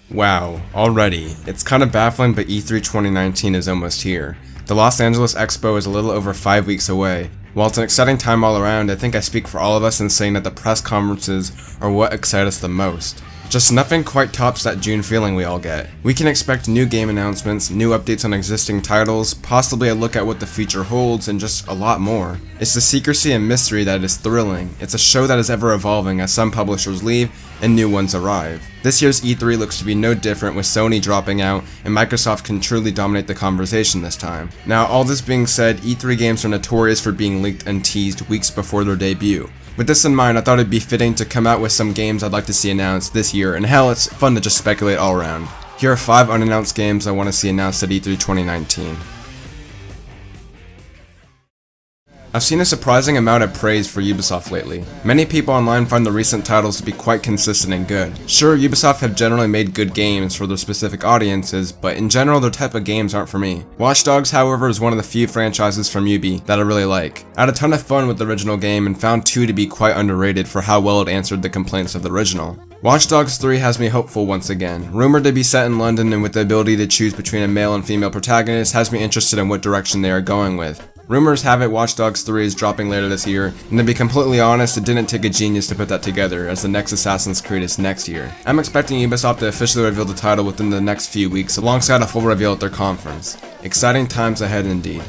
Wow, already. It's kind of baffling, but E3 2019 is almost here. The Los Angeles Expo is a little over 5 weeks away. While it's an exciting time all around, I think I speak for all of us in saying that the press conferences are what excite us the most. Just nothing quite tops that June feeling we all get. We can expect new game announcements, new updates on existing titles, possibly a look at what the future holds, and just a lot more. It's the secrecy and mystery that is thrilling. It's a show that is ever evolving as some publishers leave and new ones arrive. This year's E3 looks to be no different, with Sony dropping out, and Microsoft can truly dominate the conversation this time. Now, all this being said, E3 games are notorious for being leaked and teased weeks before their debut. With this in mind, I thought it'd be fitting to come out with some games I'd like to see announced this year, and hell, it's fun to just speculate all around. Here are 5 unannounced games I want to see announced at E3 2019. I've seen a surprising amount of praise for Ubisoft lately. Many people online find the recent titles to be quite consistent and good. Sure, Ubisoft have generally made good games for their specific audiences, but in general their type of games aren't for me. Watch Dogs, however, is one of the few franchises from Ubi that I really like. I had a ton of fun with the original game and found 2 to be quite underrated for how well it answered the complaints of the original. Watch Dogs 3 has me hopeful once again. Rumored to be set in London and with the ability to choose between a male and female protagonist has me interested in what direction they are going with. Rumors have it Watch Dogs 3 is dropping later this year, and to be completely honest, it didn't take a genius to put that together, as the next Assassin's Creed is next year. I'm expecting Ubisoft to officially reveal the title within the next few weeks, alongside a full reveal at their conference. Exciting times ahead indeed.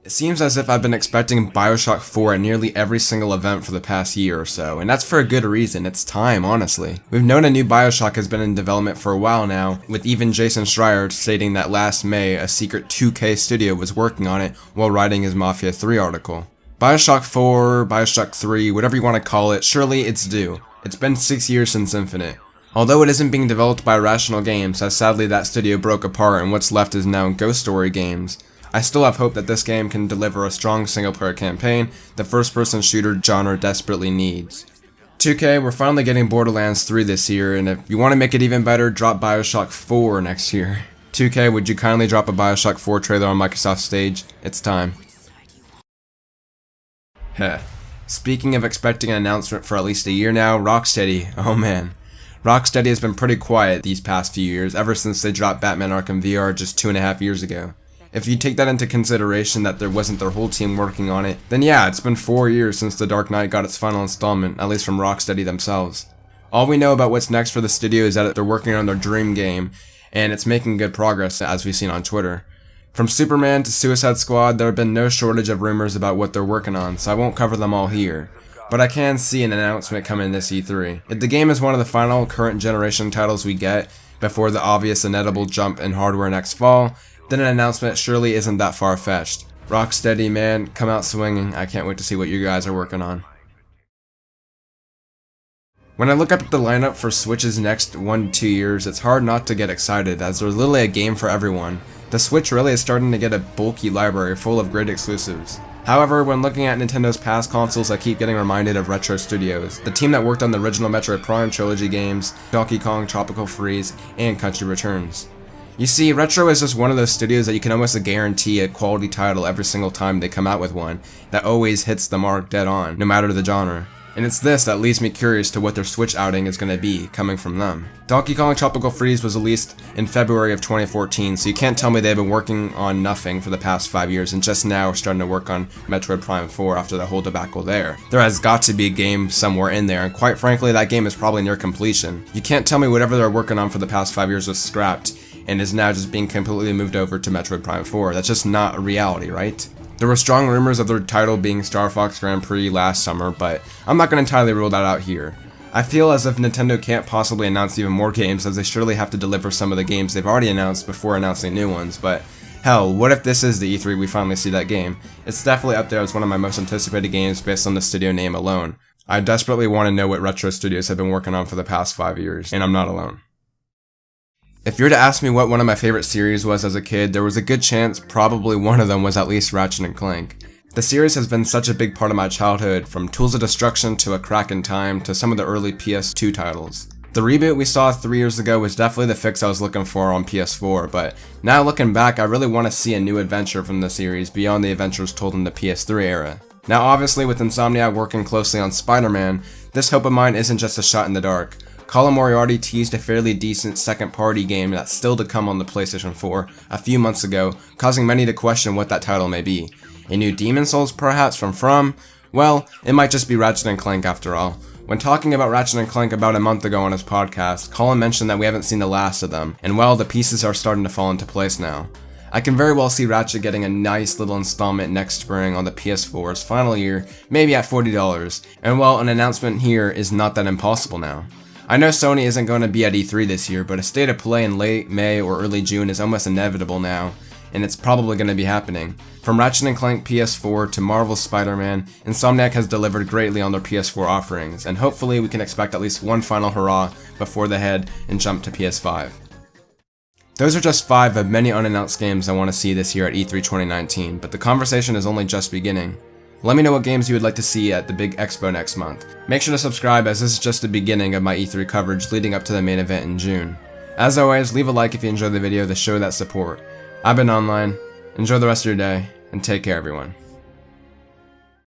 It seems as if I've been expecting Bioshock 4 at nearly every single event for the past year or so, and that's for a good reason. It's time, honestly. We've known a new Bioshock has been in development for a while now, with even Jason Schreier stating that last May a secret 2K studio was working on it while writing his Mafia 3 article. Bioshock 4, Bioshock 3, whatever you want to call it, surely it's due. It's been 6 years since Infinite. Although it isn't being developed by Rational Games, as sadly that studio broke apart and what's left is now Ghost Story Games, I still have hope that this game can deliver a strong single-player campaign the first-person shooter genre desperately needs. 2K, we're finally getting Borderlands 3 this year, and if you want to make it even better, drop Bioshock 4 next year. 2K, would you kindly drop a Bioshock 4 trailer on Microsoft's stage? It's time. Heh. Speaking of expecting an announcement for at least a year now, Rocksteady, oh man. Rocksteady has been pretty quiet these past few years, ever since they dropped Batman Arkham VR just 2.5 years ago. If you take that into consideration that there wasn't their whole team working on it, then yeah, it's been 4 years since The Dark Knight got its final installment, at least from Rocksteady themselves. All we know about what's next for the studio is that they're working on their dream game, and it's making good progress as we've seen on Twitter. From Superman to Suicide Squad, there have been no shortage of rumors about what they're working on, so I won't cover them all here. But I can see an announcement coming this E3. If the game is one of the final current generation titles we get, before the obvious inevitable jump in hardware next fall, then an announcement surely isn't that far-fetched. Rocksteady, man, come out swinging. I can't wait to see what you guys are working on. When I look up at the lineup for Switch's next 1 to 2 years, it's hard not to get excited, as there's literally a game for everyone. The Switch really is starting to get a bulky library full of great exclusives. However, when looking at Nintendo's past consoles, I keep getting reminded of Retro Studios, the team that worked on the original Metroid Prime trilogy games, Donkey Kong Tropical Freeze, and Country Returns. You see, Retro is just one of those studios that you can almost guarantee a quality title every single time they come out with one, that always hits the mark dead on, no matter the genre. And it's this that leaves me curious to what their Switch outing is going to be, coming from them. Donkey Kong Tropical Freeze was released in February of 2014, so you can't tell me they've been working on nothing for the past 5 years and just now are starting to work on Metroid Prime 4 after the whole debacle there. There has got to be a game somewhere in there, and quite frankly, that game is probably near completion. You can't tell me whatever they're working on for the past 5 years was scrapped, and is now just being completely moved over to Metroid Prime 4. That's just not a reality, right? There were strong rumors of their title being Star Fox Grand Prix last summer, but I'm not going to entirely rule that out here. I feel as if Nintendo can't possibly announce even more games, as they surely have to deliver some of the games they've already announced before announcing new ones, but hell, what if this is the E3 we finally see that game? It's definitely up there as one of my most anticipated games based on the studio name alone. I desperately want to know what Retro Studios have been working on for the past 5 years, and I'm not alone. If you were to ask me what one of my favorite series was as a kid, there was a good chance probably one of them was at least Ratchet Clank. The series has been such a big part of my childhood, from Tools of Destruction to A Crack in Time to some of the early PS2 titles. The reboot we saw 3 years ago was definitely the fix I was looking for on PS4, but now looking back, I really want to see a new adventure from the series beyond the adventures told in the PS3 era. Now obviously with Insomniac working closely on Spider-Man, this hope of mine isn't just a shot in the dark. Colin Moriarty teased a fairly decent second-party game that's still to come on the PlayStation 4 a few months ago, causing many to question what that title may be. A new Demon's Souls perhaps from? Well, it might just be Ratchet Clank after all. When talking about Ratchet Clank about a month ago on his podcast, Colin mentioned that we haven't seen the last of them, and well, the pieces are starting to fall into place now. I can very well see Ratchet getting a nice little installment next spring on the PS4's final year, maybe at $40, and well, an announcement here is not that impossible now. I know Sony isn't going to be at E3 this year, but a state of play in late May or early June is almost inevitable now, and it's probably going to be happening. From Ratchet Clank PS4 to Marvel's Spider-Man, Insomniac has delivered greatly on their PS4 offerings, and hopefully we can expect at least one final hurrah before they head and jump to PS5. Those are just 5 of many unannounced games I want to see this year at E3 2019, but the conversation is only just beginning. Let me know what games you would like to see at the big expo next month. Make sure to subscribe as this is just the beginning of my E3 coverage leading up to the main event in June. As always, leave a like if you enjoyed the video to show that support. I've been Online, enjoy the rest of your day, and take care everyone.